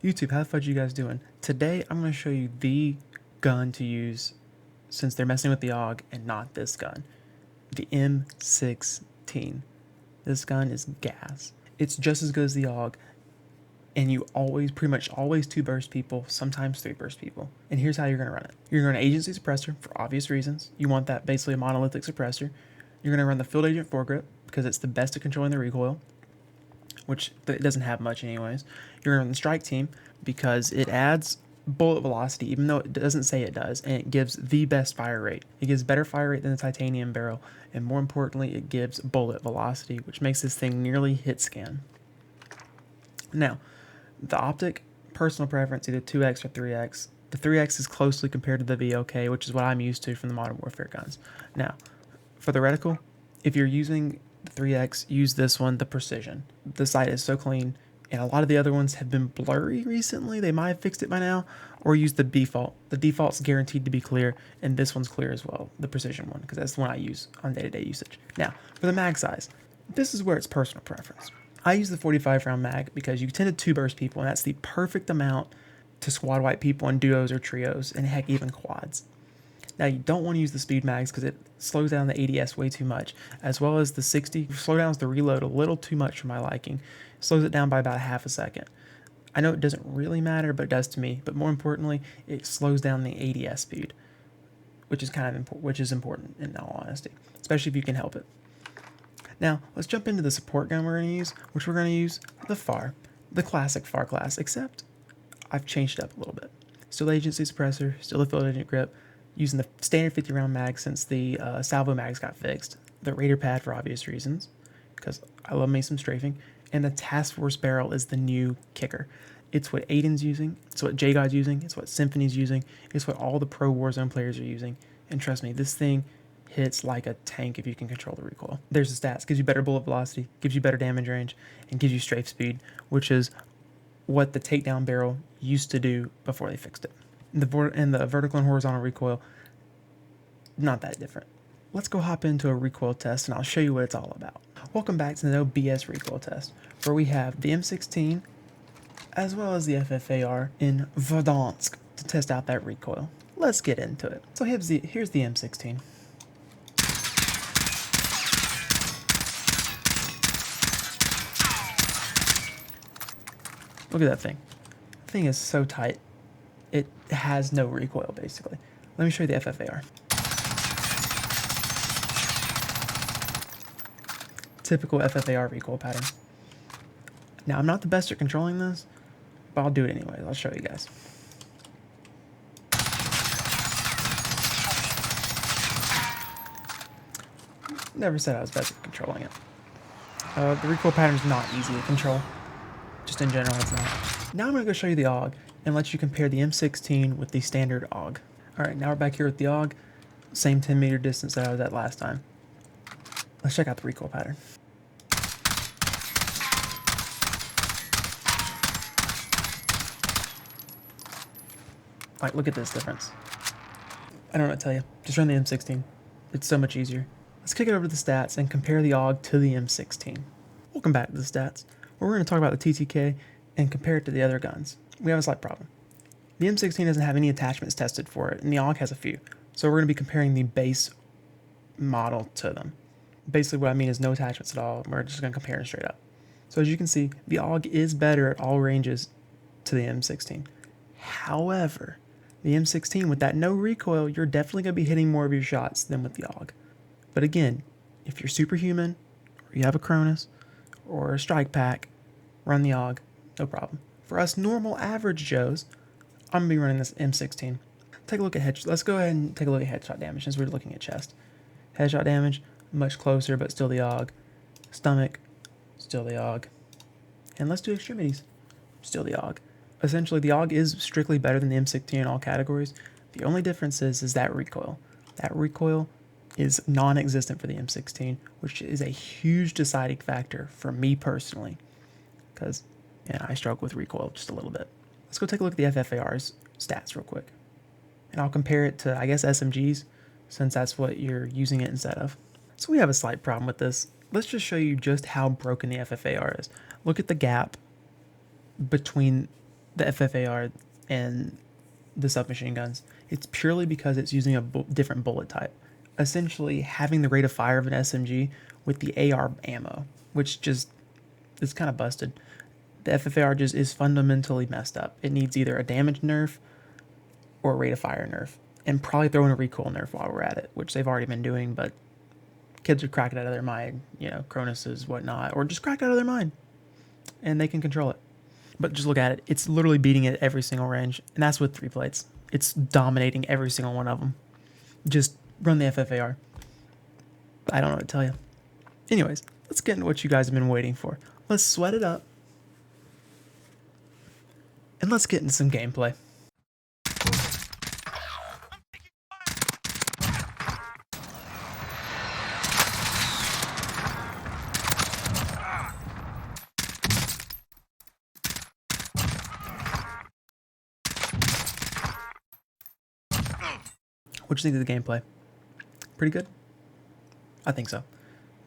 YouTube, how the fudge are you guys doing? Today I'm going to show you the gun to use since they're messing with the AUG and not this gun. The M16. This gun is gas. It's just as good as the AUG, and you pretty much always 2 burst people, sometimes 3 burst people. And here's how you're going to run it. You're going to run agency suppressor for obvious reasons. You want that basically a monolithic suppressor. You're going to run the field agent foregrip because it's the best at controlling the recoil, which it doesn't have much anyways. You're going to run the strike team because it adds bullet velocity, even though it doesn't say it does, and it gives the best fire rate. It gives better fire rate than the titanium barrel, and more importantly, it gives bullet velocity, which makes this thing nearly hit scan. Now, the optic, personal preference, either 2x or 3x. The 3x is closely compared to the VLK, which is what I'm used to from the Modern Warfare guns. Now, for the reticle, if you're using the 3x, use this one, the Precision. The sight is so clean, and a lot of the other ones have been blurry recently. They might have fixed it by now, or use the default. The default's guaranteed to be clear, and this one's clear as well, the Precision one, because that's the one I use on day-to-day usage. Now, for the mag size, this is where it's personal preference. I use the 45 round mag because you tend to 2-burst people, and that's the perfect amount to squad wipe people in duos or trios, and heck, even quads. Now, you don't want to use the speed mags because it slows down the ADS way too much, as well as the 60 slows the reload a little too much for my liking. It slows it down by about half a second. I know it doesn't really matter, but it does to me. But more importantly, it slows down the ADS speed, which is important in all honesty, especially if you can help it. Now, let's jump into the support gun we're going to use, which we're going to use the FFAR, the classic FFAR class, except I've changed it up a little bit. Still agency suppressor, still a field agent grip, using the standard 50 round mag since the salvo mags got fixed, the Raider pad for obvious reasons, because I love me some strafing, and the Task Force barrel is the new kicker. It's what Aiden's using, it's what J-God's using, it's what Symphony's using, it's what all the pro Warzone players are using, and trust me, this thing hits like a tank if you can control the recoil. There's the stats, gives you better bullet velocity, gives you better damage range, and gives you strafe speed, which is what the takedown barrel used to do before they fixed it. The vertical and horizontal recoil, not that different. Let's go hop into a recoil test and I'll show you what it's all about. Welcome back to the No BS recoil test, where we have the M16 as well as the FFAR in Verdansk to test out that recoil. Let's get into it. So here's the M16. Look at that thing. The thing is so tight. It has no recoil, basically. Let me show you the FFAR. Typical FFAR recoil pattern. Now, I'm not the best at controlling this, but I'll do it anyways. I'll show you guys. Never said I was best at controlling it. The recoil pattern is not easy to control. Just in general, it's not. Now I'm going to go show you the AUG and let you compare the M16 with the standard AUG. Alright, now we're back here with the AUG. Same 10 meter distance that I was at last time. Let's check out the recoil pattern. Like, look at this difference. I don't know what to tell you. Just run the M16. It's so much easier. Let's kick it over to the stats and compare the AUG to the M16. Welcome back to the stats, where we're going to talk about the TTK and compare it to the other guns. We have a slight problem. The M16 doesn't have any attachments tested for it, and the AUG has a few. So we're going to be comparing the base model to them. Basically what I mean is no attachments at all. We're just going to compare it straight up. So as you can see, the AUG is better at all ranges to the M16. However, the M16, with that no recoil, you're definitely going to be hitting more of your shots than with the AUG. But again, if you're superhuman, or you have a Cronus, or a strike pack, run the AUG, no problem. For us normal average Joes, I'm going to be running this M16. Take a look at headshot. Let's go ahead and take a look at headshot damage since we're looking at chest. Headshot damage, much closer, but still the AUG. Stomach, still the AUG. And let's do extremities, still the AUG. Essentially, the AUG is strictly better than the M16 in all categories. The only difference is that recoil. That recoil is non-existent for the M16, which is a huge deciding factor for me personally, because I struggle with recoil just a little bit. Let's go take a look at the FFAR's stats real quick, and I'll compare it to, I guess, SMGs, since that's what you're using it instead of. So we have a slight problem with this. Let's just show you just how broken the FFAR is. Look at the gap between the FFAR and the submachine guns. It's purely because it's using a different bullet type. Essentially, having the rate of fire of an SMG with the AR ammo, which just is kind of busted. The FFAR just is fundamentally messed up. It needs either a damage nerf or a rate of fire nerf, and probably throw in a recoil nerf while we're at it, which they've already been doing, but kids are cracking out of their mind, you know, Cronus's, whatnot, or just crack out of their mind, and they can control it. But just look at it. It's literally beating it at every single range, and that's with 3 plates. It's dominating every single one of them. Just run the FFAR. I don't know what to tell you. Anyways, let's get into what you guys have been waiting for. Let's sweat it up, and let's get into some gameplay. What do you think of the gameplay? Pretty good? I think so.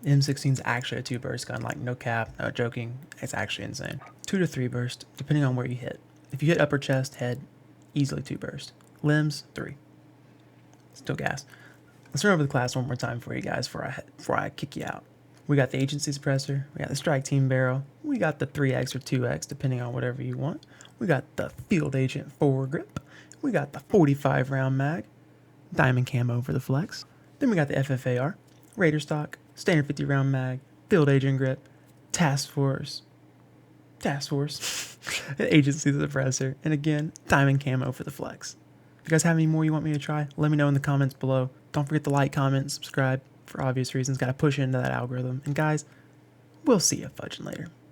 M16 is actually a 2-burst gun, like no cap, no joking. It's actually insane. 2 to 3 burst, depending on where you hit. If you hit upper chest, head, easily 2 burst. Limbs, 3. Still gas. Let's run over the class one more time for you guys before I kick you out. We got the agency suppressor, we got the strike team barrel, we got the 3x or 2x, depending on whatever you want. We got the field agent foregrip, we got the 45 round mag, diamond camo for the flex. Then we got the FFAR, Raider stock, standard 50 round mag, field agent grip, task force, agency suppressor, and again, diamond camo for the flex. If you guys have any more you want me to try, let me know in the comments below. Don't forget to like, comment, subscribe for obvious reasons. Got to push into that algorithm. And guys, we'll see you fudging later.